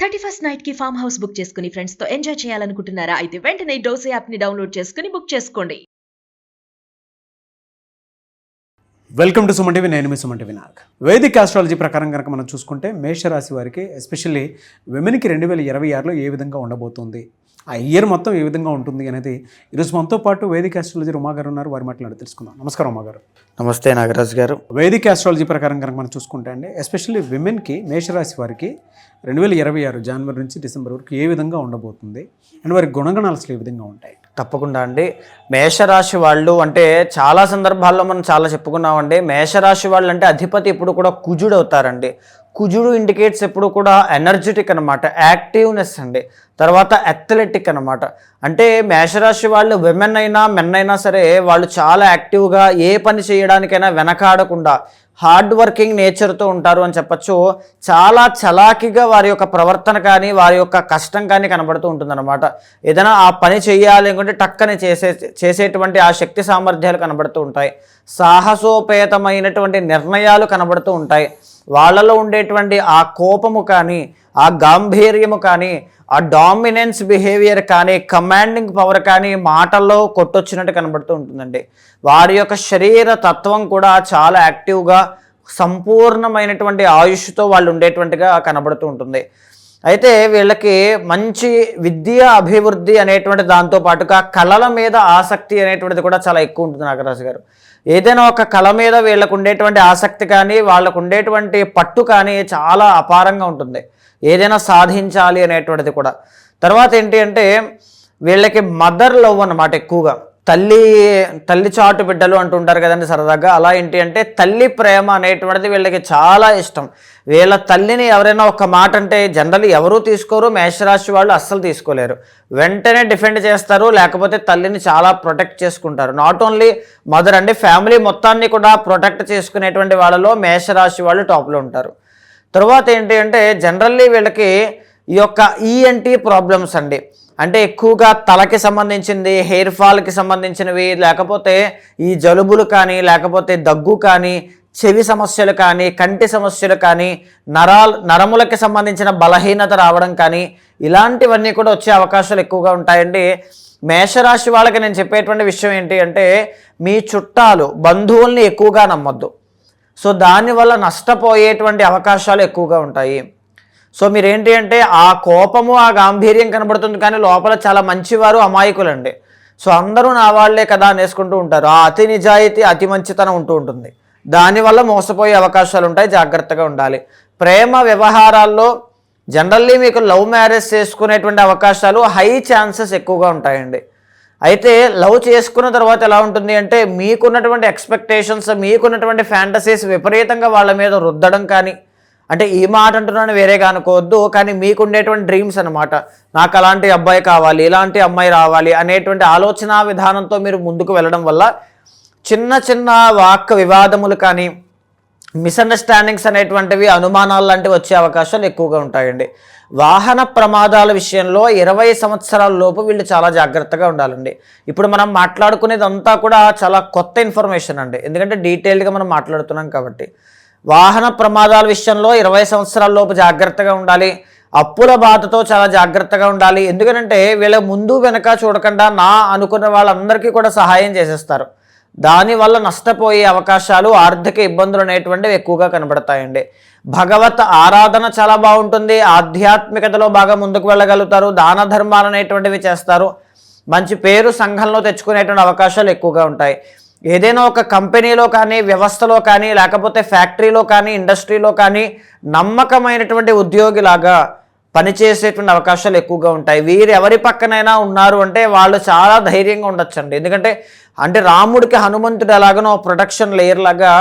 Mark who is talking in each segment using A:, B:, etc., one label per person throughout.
A: 31st night కి farm house book చేసుకుని friends తో ఎంజాయ్ చేయాలనుకుంటున్నారా? అయితే వెంటనే డోసే యాప్ ని డౌన్లోడ్ చేసుకుని బుక్ చేసుకోండి.
B: Welcome to Suman TV. నేను మీ Suman TV Nag. Vedic astrology ప్రకారం కనుక మనం చూసుకుంటే మేషరాశి వారికి ఎస్పెషల్లీ విమెన్కి 2026లో ఏ విధంగా ఉండబోతుంది, ఆ ఇయర్ మొత్తం ఏ విధంగా ఉంటుంది అనేది ఈరోజు మనతో పాటు వేదిక్ ఆస్ట్రాలజీ ఉమా గారు ఉన్నారు. వారి మాట్లాడి తెలుసుకుందాం. నమస్కారం ఉమా గారు.
C: నమస్తే నాగరాజ్ గారు.
B: వేదిక్ ఆస్ట్రాలజీ ప్రకారం కనుక మనం చూసుకుంటే అండి, ఎస్పెషల్లీ విమెన్కి మేషరాశి వారికి 2026 జనవరి నుంచి డిసెంబర్ వరకు ఏ విధంగా ఉండబోతుంది అండ్ వారి గుణగణాలు అసలు ఏ విధంగా ఉంటాయి?
C: తప్పకుండా అండి. మేషరాశి వాళ్ళు అంటే చాలా సందర్భాల్లో మనం చాలా చెప్పుకున్నామండి. మేషరాశి వాళ్ళు అంటే అధిపతి ఎప్పుడు కూడా కుజుడు అవుతారండి. కుజుడు ఇండికేట్స్ ఎప్పుడు కూడా ఎనర్జెటిక్ అనమాట, యాక్టివ్నెస్ అండి, తర్వాత అథ్లెటిక్ అనమాట. అంటే మేషరాశి వాళ్ళు విమెన్ అయినా మెన్ అయినా సరే వాళ్ళు చాలా యాక్టివ్గా ఏ పని చేయడానికైనా వెనకాడకుండా హార్డ్ వర్కింగ్ నేచర్తో ఉంటారు అని చెప్పచ్చు. చాలా చలాకీగా వారి యొక్క ప్రవర్తన కానీ వారి యొక్క కష్టం కానీ కనబడుతూ ఉంటుందన్నమాట. ఏదైనా ఆ పని చేయాలి అనుకుంటే టక్కని చేసేటువంటి ఆ శక్తి సామర్థ్యాలు కనబడుతూ ఉంటాయి. సాహసోపేతమైనటువంటి నిర్ణయాలు కనబడుతూ ఉంటాయి. వాళ్ళలో ఉండేటువంటి ఆ కోపము కానీ ఆ గాంభీర్యము కానీ ఆ డామినెన్స్ బిహేవియర్ కానీ కమాండింగ్ పవర్ కానీ మాటల్లో కొట్టొచ్చినట్టు కనబడుతూ ఉంటుందండి. వారి యొక్క శరీర తత్వం కూడా చాలా యాక్టివ్గా సంపూర్ణమైనటువంటి ఆయుష్తో వాళ్ళు ఉండేటువంటిగా కనబడుతూ ఉంటుంది. అయితే వీళ్ళకి మంచి విద్యా అభివృద్ధి అనేటువంటి దాంతోపాటుగా కళల మీద ఆసక్తి అనేటువంటిది కూడా చాలా ఎక్కువ ఉంటుంది నాగరాజు గారు. ఏదైనా ఒక కళ మీద వీళ్ళకు ఉండేటువంటి ఆసక్తి కానీ వాళ్ళకు ఉండేటువంటి పట్టు కానీ చాలా అపారంగా ఉంటుంది, ఏదైనా సాధించాలి అనేటువంటిది కూడా. తర్వాత ఏంటి అంటే వీళ్ళకి మదర్ లవ్ అన్నమాట. ఎక్కువగా తల్లి చాటు బిడ్డలు అంటుంటారు కదండి సరదాగా. అలా ఏంటి అంటే తల్లి ప్రేమ అనేటువంటిది వీళ్ళకి చాలా ఇష్టం. వీళ్ళ తల్లిని ఎవరైనా ఒక మాట అంటే జనరల్లీ ఎవరూ తీసుకోరు, మేషరాశి వాళ్ళు అస్సలు తీసుకోలేరు. వెంటనే డిఫెండ్ చేస్తారు, లేకపోతే తల్లిని చాలా ప్రొటెక్ట్ చేసుకుంటారు. నాట్ ఓన్లీ మదర్ అండి, ఫ్యామిలీ మొత్తాన్ని కూడా ప్రొటెక్ట్ చేసుకునేటువంటి వాళ్ళలో మేషరాశి వాళ్ళు టాప్లో ఉంటారు. తర్వాత ఏంటి అంటే జనరల్లీ వీళ్ళకి ఈ యొక్క ఈఎన్టీ ప్రాబ్లమ్స్ అండి, అంటే ఎక్కువగా తలకి సంబంధించింది, హెయిర్ ఫాల్కి సంబంధించినవి, లేకపోతే ఈ జలుబులు కానీ, లేకపోతే దగ్గు కానీ, చెవి సమస్యలు కానీ, కంటి సమస్యలు కానీ, నరములకి సంబంధించిన బలహీనత రావడం కానీ, ఇలాంటివన్నీ కూడా వచ్చే అవకాశాలు ఎక్కువగా ఉంటాయండి. మేషరాశి వాళ్ళకి నేను చెప్పేటువంటి విషయం ఏంటి అంటే మీ చుట్టాలు బంధువుల్ని ఎక్కువగా నమ్మొద్దు. సో దానివల్ల నష్టపోయేటువంటి అవకాశాలు ఎక్కువగా ఉంటాయి. సో మీరేంటి అంటే ఆ కోపము ఆ గాంభీర్యం కనబడుతుంది కానీ లోపల చాలా మంచివారు, అమాయకులండి. సో అందరూ నా వాళ్లే కదా అనేసుకుంటూ ఉంటారు. ఆ అతి నిజాయితీ అతి మంచితనం ఉంటూ ఉంటుంది, దానివల్ల మోసపోయే అవకాశాలు ఉంటాయి, జాగ్రత్తగా ఉండాలి. ప్రేమ వ్యవహారాల్లో జనరల్లీ మీకు లవ్ మ్యారేజ్ చేసుకునేటువంటి అవకాశాలు హై ఛాన్సెస్ ఎక్కువగా ఉంటాయండి. అయితే లవ్ చేసుకున్న తర్వాత ఎలా ఉంటుంది అంటే మీకున్నటువంటి ఎక్స్పెక్టేషన్స్, మీకున్నటువంటి ఫ్యాంటసీస్ విపరీతంగా వాళ్ళ మీద రుద్దడం కానీ, అంటే ఈ మాట అంటున్నాను వేరేగా అనుకోవద్దు, కానీ మీకుండేటువంటి డ్రీమ్స్ అనమాట. నాకు అలాంటి అబ్బాయి కావాలి, ఇలాంటి అమ్మాయి రావాలి అనేటువంటి ఆలోచన విధానంతో మీరు ముందుకు వెళ్ళడం వల్ల చిన్న చిన్న వాక్ వివాదములు కానీ, మిస్అండర్స్టాండింగ్స్ అనేటువంటివి, అనుమానాలు లాంటివి వచ్చే అవకాశాలు ఎక్కువగా ఉంటాయండి. వాహన ప్రమాదాల విషయంలో 20 సంవత్సరాల లోపు వీళ్ళు చాలా జాగ్రత్తగా ఉండాలండి. ఇప్పుడు మనం మాట్లాడుకునేదంతా కూడా చాలా కొత్త ఇన్ఫర్మేషన్ అండి, ఎందుకంటే డీటెయిల్డ్గా మనం మాట్లాడుతున్నాం కాబట్టి. వాహన ప్రమాదాల విషయంలో 20 సంవత్సరాల లోపు జాగ్రత్తగా ఉండాలి. అప్పుల బాధతో చాలా జాగ్రత్తగా ఉండాలి. ఎందుకంటే వీళ్ళ ముందు వెనక చూడకుండా నా అనుకున్న వాళ్ళందరికీ కూడా సహాయం చేసేస్తారు. దానివల్ల నష్టపోయే అవకాశాలు, ఆర్థిక ఇబ్బందులు అనేటువంటివి ఎక్కువగా కనబడతాయండి. భగవత్ ఆరాధన చాలా బాగుంటుంది, ఆధ్యాత్మికతలో బాగా ముందుకు వెళ్ళగలుగుతారు, దాన ధర్మాలు అనేటువంటివి చేస్తారు, మంచి పేరు సంఘంలో తెచ్చుకునేటువంటి అవకాశాలు ఎక్కువగా ఉంటాయి. ఏదైనా ఒక కంపెనీలో కానీ, వ్యవస్థలో కానీ, లేకపోతే ఫ్యాక్టరీలో కానీ, ఇండస్ట్రీలో కానీ నమ్మకమైనటువంటి ఉద్యోగిలాగా పనిచేసేటువంటి అవకాశాలు ఎక్కువగా ఉంటాయి. వీరు ఎవరి పక్కనైనా ఉన్నారు అంటే వాళ్ళు చాలా ధైర్యంగా ఉండొచ్చండి. ఎందుకంటే అంటే రాముడికి హనుమంతుడు ఎలాగనో ప్రొటెక్షన్ లేయర్ లాగా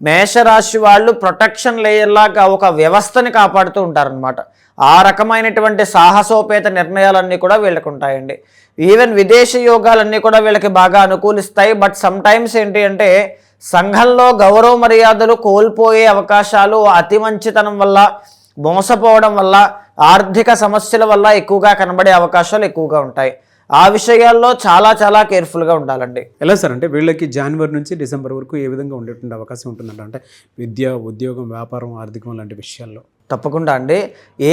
C: మేషరాశి వాళ్ళు ప్రొటెక్షన్ లేయర్ లాగా ఒక వ్యవస్థని కాపాడుతూ ఉంటారనమాట. ఆ రకమైనటువంటి సాహసోపేత నిర్ణయాలన్నీ కూడా వీళ్ళకి ఉంటాయండి. ఈవెన్ విదేశీ యోగాలన్నీ కూడా వీళ్ళకి బాగా అనుకూలిస్తాయి. బట్ సమ్టైమ్స్ ఏంటి అంటే సంఘంలో గౌరవ మర్యాదలు కోల్పోయే అవకాశాలు అతి మంచితనం వల్ల, మోసపోవడం వల్ల, ఆర్థిక సమస్యల వల్ల ఎక్కువగా కనబడే అవకాశాలు ఎక్కువగా ఉంటాయి. ఆ విషయాల్లో చాలా చాలా కేర్ఫుల్గా ఉండాలండి.
B: ఎలా సార్ అంటే వీళ్ళకి జనవరి నుంచి డిసెంబర్ వరకు ఏ విధంగా ఉండేటువంటి అవకాశం ఉంటుందంటే, అంటే విద్య, ఉద్యోగం, వ్యాపారం, ఆర్థికం లాంటి విషయాల్లో?
C: తప్పకుండా అండి.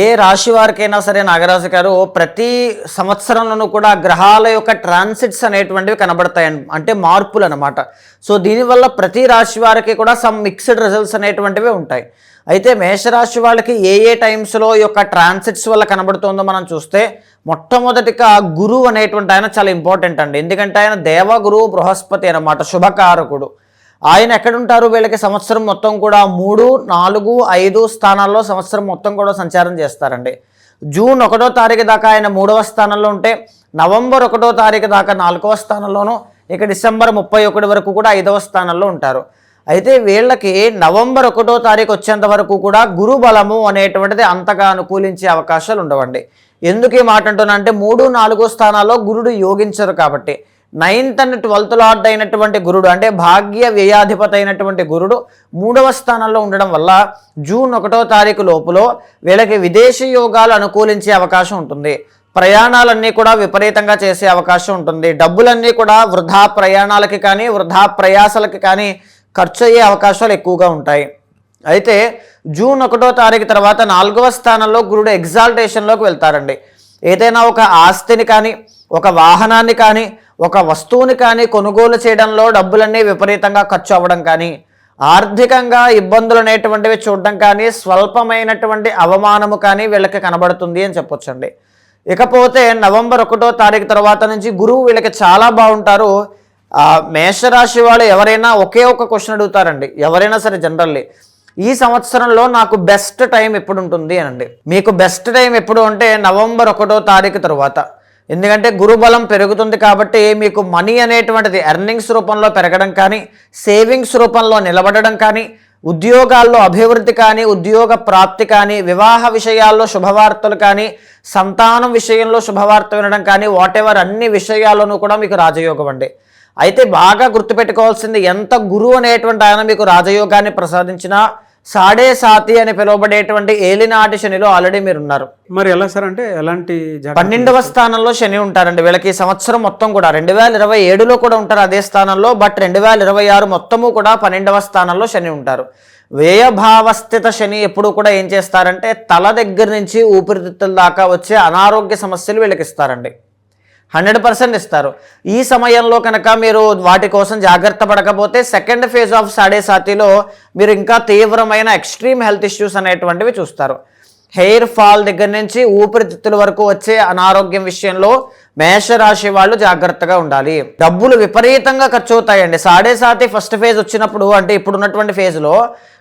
C: ఏ రాశి వారికైనా సరే నాగరాజు గారు ప్రతి సంవత్సరంలోనూ కూడా గ్రహాల యొక్క ట్రాన్సిట్స్ అనేటువంటివి కనబడతాయి, అంటే మార్పులు అనమాట. సో దీనివల్ల ప్రతి రాశి వారికి కూడా సమ్ మిక్స్డ్ రిజల్ట్స్ అనేటువంటివి ఉంటాయి. అయితే మేషరాశి వాళ్ళకి ఏ ఏ టైమ్స్లో ఈ యొక్క ట్రాన్సిట్స్ వల్ల కనబడుతుందో మనం చూస్తే మొట్టమొదటిగా గురువు అనేటువంటి ఆయన చాలా ఇంపార్టెంట్ అండి. ఎందుకంటే ఆయన దేవగురువు బృహస్పతి అనమాట, శుభకారకుడు. ఆయన ఎక్కడుంటారు వీళ్ళకి సంవత్సరం మొత్తం కూడా 3, 4, 5 స్థానాల్లో సంవత్సరం మొత్తం కూడా సంచారం చేస్తారండి. జూన్ 1వ తారీఖు దాకా ఆయన 3వ స్థానంలో ఉంటే నవంబర్ 1వ తారీఖు దాకా 4వ స్థానంలోనూ, ఇక డిసెంబర్ 31 వరకు కూడా 5వ స్థానంలో ఉంటారు. అయితే వీళ్ళకి నవంబర్ 1వ తారీఖు వచ్చేంత వరకు కూడా గురు బలము అనేటువంటిది అంతగా అనుకూలించే అవకాశాలు ఉండవండి. ఎందుకు ఈ మాట అంటున్నా అంటే 3, 4 స్థానాల్లో గురుడు యోగించరు కాబట్టి. 9th and 12th లార్డ్ అయినటువంటి గురుడు, అంటే భాగ్య వ్యయాధిపతి అయినటువంటి గురుడు 3వ స్థానంలో ఉండడం వల్ల జూన్ 1వ తారీఖు లోపులో వీళ్ళకి విదేశీ యోగాలు అనుకూలించే అవకాశం ఉంటుంది. ప్రయాణాలన్నీ కూడా విపరీతంగా చేసే అవకాశం ఉంటుంది. డబ్బులన్నీ కూడా వృధా ప్రయాణాలకి కానీ వృధా ప్రయాసాలకి కానీ ఖర్చు అయ్యే అవకాశాలు ఎక్కువగా ఉంటాయి. అయితే జూన్ 1వ తారీఖు తర్వాత 4వ స్థానంలో గురుడు ఎగ్జాల్టేషన్లోకి వెళ్తారండి. ఏదైనా ఒక ఆస్తిని కానీ ఒక వాహనాన్ని కానీ ఒక వస్తువుని కానీ కొనుగోలు చేయడంలో డబ్బులన్నీ విపరీతంగా ఖర్చు అవ్వడం కానీ, ఆర్థికంగా ఇబ్బందులు అనేటువంటివి చూడడం కానీ, స్వల్పమైనటువంటి అవమానము కానీ వీళ్ళకి కనబడుతుంది అని చెప్పొచ్చండి. ఇకపోతే నవంబర్ 1వ తారీఖు తర్వాత నుంచి గురువు వీళ్ళకి చాలా బాగుంటారు. మేషరాశి వాళ్ళు ఎవరైనా ఒకే ఒక క్వశ్చన్ అడుగుతారండి, ఎవరైనా సరే జనరల్లీ, ఈ సంవత్సరంలో నాకు బెస్ట్ టైం ఎప్పుడు ఉంటుంది అనండి. మీకు బెస్ట్ టైం ఎప్పుడు అంటే నవంబర్ 1వ తారీఖు తర్వాత. ఎందుకంటే గురుబలం పెరుగుతుంది కాబట్టి మీకు మనీ అనేటువంటిది ఎర్నింగ్స్ రూపంలో పెరగడం కానీ, సేవింగ్స్ రూపంలో నిలబడడం కానీ, ఉద్యోగాల్లో అభివృద్ధి కానీ, ఉద్యోగ ప్రాప్తి కానీ, వివాహ విషయాల్లో శుభవార్తలు కానీ, సంతానం విషయంలో శుభవార్త వినడం కానీ, వాటెవర్ అన్ని విషయాల్లోనూ కూడా మీకు రాజయోగం అండి. అయితే బాగా గుర్తుపెట్టుకోవాల్సింది, ఎంత గురువు అనేటువంటి ఆయన మీకు రాజయోగాన్ని ప్రసాదించినా సాడే సాతి అని పిలువబడేటువంటి ఏలినాటి శనిలో ఆల్రెడీ మీరు ఉన్నారు.
B: మరి ఎలా సార్, అంటే ఎలాంటి
C: 12వ స్థానంలో శని ఉంటారండి వీళ్ళకి. సంవత్సరం మొత్తం కూడా 2027లో కూడా ఉంటారు అదే స్థానంలో, బట్ 2026 మొత్తము కూడా 12వ స్థానంలో శని ఉంటారు. వ్యయభావస్థిత శని ఎప్పుడు కూడా ఏం చేస్తారంటే తల దగ్గర నుంచి ఊపిరితిత్తుల దాకా వచ్చే అనారోగ్య సమస్యలు వీళ్ళకి ఇస్తారండి. 100% ఇస్తారు. ఈ సమయంలో కనుక మీరు వాటి కోసం జాగ్రత్త పడకపోతే సెకండ్ ఫేజ్ ఆఫ్ సాడే సాతిలో మీరు ఇంకా తీవ్రమైన ఎక్స్ట్రీమ్ హెల్త్ ఇష్యూస్ అనేటువంటివి చూస్తారు. హెయిర్ ఫాల్ దగ్గర నుంచి ఊపిరితిత్తుల వరకు వచ్చే అనారోగ్యం విషయంలో మేషరాశి వాళ్ళు జాగ్రత్తగా ఉండాలి. డబ్బులు విపరీతంగా ఖర్చు అవుతాయండి. సాడే సాతి ఫస్ట్ ఫేజ్ వచ్చినప్పుడు, అంటే ఇప్పుడున్నటువంటి ఫేజ్లో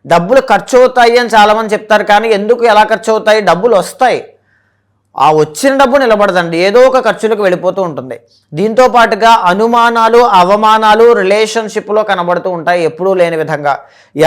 C: డబ్బులు ఖర్చు అవుతాయి అని చాలామంది చెప్తారు. కానీ ఎందుకు, ఎలా ఖర్చు అవుతాయి? డబ్బులు వస్తాయి, ఆ వచ్చిన డబ్బు నిలబడదండి, ఏదో ఒక ఖర్చులకు వెళ్ళిపోతూ ఉంటుంది. దీంతో పాటుగా అనుమానాలు, అవమానాలు రిలేషన్షిప్లో కనబడుతూ ఉంటాయి ఎప్పుడూ లేని విధంగా.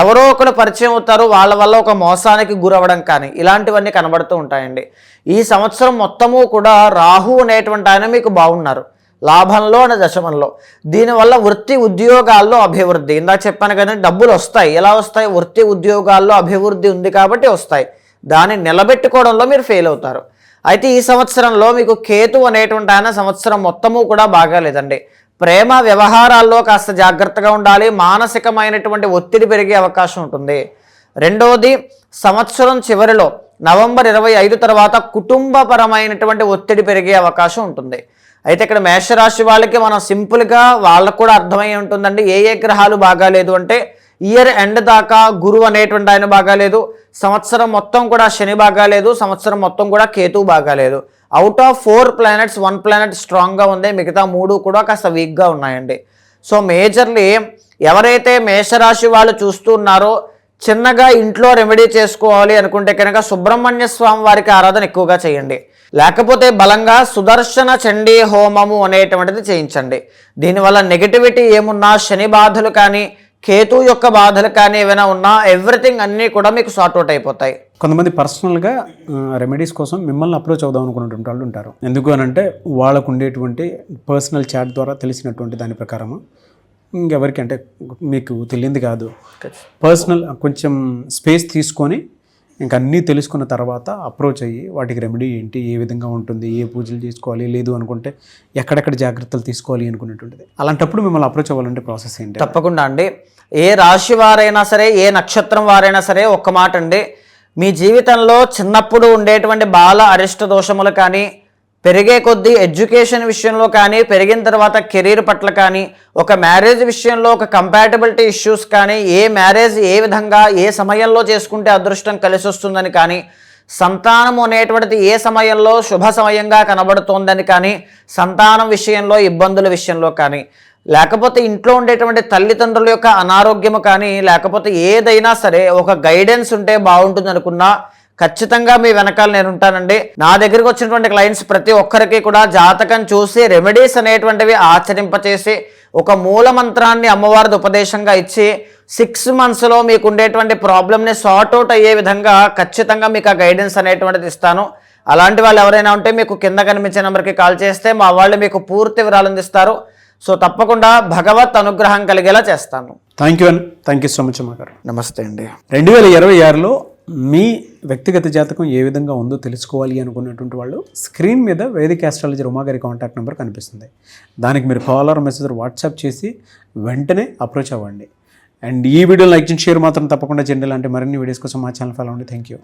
C: ఎవరో ఒకరు పరిచయం అవుతారు, వాళ్ళ వల్ల ఒక మోసానికి గురవ్వడం కానీ ఇలాంటివన్నీ కనబడుతూ ఉంటాయండి. ఈ సంవత్సరం మొత్తము కూడా రాహు అనేటువంటి ఆయన మీకు బాగున్నారు, లాభంలో అనే దశమంలో. దీనివల్ల వృత్తి ఉద్యోగాల్లో అభివృద్ధి, ఇందాక చెప్పాను కానీ డబ్బులు వస్తాయి. ఎలా వస్తాయి? వృత్తి ఉద్యోగాల్లో అభివృద్ధి ఉంది కాబట్టి వస్తాయి. దాన్ని నిలబెట్టుకోవడంలో మీరు ఫెయిల్ అవుతారు. అయితే ఈ సంవత్సరంలో మీకు కేతు అనేటువంటి ఆయన సంవత్సరం మొత్తము కూడా బాగాలేదండి. ప్రేమ వ్యవహారాల్లో కాస్త జాగ్రత్తగా ఉండాలి. మానసికమైనటువంటి ఒత్తిడి పెరిగే అవకాశం ఉంటుంది. రెండవది, సంవత్సరం చివరిలో నవంబర్ 25 తర్వాత కుటుంబపరమైనటువంటి ఒత్తిడి పెరిగే అవకాశం ఉంటుంది. అయితే ఇక్కడ మేషరాశి వాళ్ళకి మనం సింపుల్గా వాళ్ళకు కూడా అర్థమై ఉంటుందండి. ఏ ఏ గ్రహాలు బాగాలేదు అంటే ఇయర్ ఎండ్ దాకా గురువు అనేటువంటి ఆయన బాగాలేదు, సంవత్సరం మొత్తం కూడా శని బాగాలేదు, సంవత్సరం మొత్తం కూడా కేతు బాగాలేదు. అవుట్ ఆఫ్ 4 ప్లానెట్స్ 1 ప్లానెట్ స్ట్రాంగ్గా ఉంది, మిగతా 3 కూడా కాస్త వీక్గా ఉన్నాయండి. సో మేజర్లీ ఎవరైతే మేషరాశి వాళ్ళు చూస్తూ ఉన్నారో చిన్నగా ఇంట్లో రెమెడీ చేసుకోవాలి అనుకుంటే కనుక సుబ్రహ్మణ్య స్వామి వారికి ఆరాధన ఎక్కువగా చేయండి. లేకపోతే బలంగా సుదర్శన చండీ హోమము అనేటువంటిది చేయించండి. దీనివల్ల నెగిటివిటీ ఏమున్నా, శని బాధలు కానీ కేతు యొక్క బాధలు కానీ ఏమైనా ఉన్నా ఎవ్రీథింగ్ అన్నీ కూడా మీకు సార్ట్అవుట్ అయిపోతాయి.
B: కొంతమంది పర్సనల్గా రెమెడీస్ కోసం మిమ్మల్ని అప్రోచ్ అవుదాం అనుకున్నటువంటి వాళ్ళు ఉంటారు. ఎందుకు అని అంటే వాళ్ళకు ఉండేటువంటి పర్సనల్ చాట్ ద్వారా తెలిసినటువంటి దాని ప్రకారము ఇంకెవరికి అంటే మీకు తెలియంది కాదు, పర్సనల్ కొంచెం స్పేస్ తీసుకొని ఇంకా అన్నీ తెలుసుకున్న తర్వాత అప్రోచ్ అయ్యి వాటికి రెమెడీ ఏంటి, ఏ విధంగా ఉంటుంది, ఏ పూజలు చేసుకోవాలి, లేదు అనుకుంటే ఎక్కడెక్కడ జాగ్రత్తలు తీసుకోవాలి అనుకునేటువంటిది. అలాంటప్పుడు మిమ్మల్ని అప్రోచ్ అవ్వాలంటే ప్రాసెస్ ఏంటి?
C: తప్పకుండా అండి. ఏ రాశి వారైనా సరే, ఏ నక్షత్రం వారైనా సరే ఒక్క మాట అండి, మీ జీవితంలో చిన్నప్పుడు ఉండేటువంటి బాల అరిష్ట దోషములు కానీ, పెరిగే కొద్దీ ఎడ్యుకేషన్ విషయంలో కానీ, పెరిగిన తర్వాత కెరీర్ పట్ల కానీ, ఒక మ్యారేజ్ విషయంలో ఒక కంపాటబిలిటీ ఇష్యూస్ కానీ, ఏ మ్యారేజ్ ఏ విధంగా ఏ సమయంలో చేసుకుంటే అదృష్టం కలిసి వస్తుందని కానీ, సంతానం అనేటువంటిది ఏ సమయంలో శుభ సమయంగా కనబడుతోందని కానీ, సంతానం విషయంలో ఇబ్బందుల విషయంలో కానీ, లేకపోతే ఇంట్లో ఉండేటువంటి తల్లిదండ్రుల యొక్క అనారోగ్యము కానీ, లేకపోతే ఏదైనా సరే ఒక గైడెన్స్ ఉంటే బాగుంటుంది అనుకున్నా ఖచ్చితంగా మీ వెనకాల నేను ఉంటానండి. నా దగ్గరికి వచ్చినటువంటి క్లయింట్స్ ప్రతి ఒక్కరికి కూడా జాతకం చూసి రెమెడీస్ అనేటువంటివి ఆచరింపచేసి ఒక మూల మంత్రాన్ని అమ్మవారిది ఉపదేశంగా ఇచ్చి 6 monthsలో మీకు ఉండేటువంటి ప్రాబ్లమ్ని సార్ట్అవుట్ అయ్యే విధంగా ఖచ్చితంగా మీకు ఆ గైడెన్స్ అనేటువంటిది ఇస్తాను. అలాంటి వాళ్ళు ఎవరైనా ఉంటే మీకు కింద కనిపించే నెంబర్కి కాల్ చేస్తే మా వాళ్ళు మీకు పూర్తి వివరాలు అందిస్తారు. సో తప్పకుండా భగవత్ అనుగ్రహం కలిగేలా చేస్తాను.
B: థ్యాంక్ యూ అండి. థ్యాంక్ యూ సో మచ్ అమ్మ గారు.
C: నమస్తే అండి.
B: 2026లో మీ వ్యక్తిగత జాతకం ఏ విధంగా ఉందో తెలుసుకోవాలి అనుకున్నటువంటి వాళ్ళు స్క్రీన్ మీద వేదిక్ ఆస్ట్రాలజర్ ఉమా గారి కాంటాక్ట్ నెంబర్ కనిపిస్తుంది. దానికి మీరు కాల్ ఆర్ మెసేజ్ వాట్సాప్ చేసి వెంటనే అప్రోచ్ అవ్వండి. అండ్ ఈ వీడియో లైక్ చేసి షేర్ మాత్రం తప్పకుండా చేయండి. ఇలాంటి మరిన్ని వీడియోస్ కోసం మా ఛానల్ ఫాలో అవ్వండి. Thank you.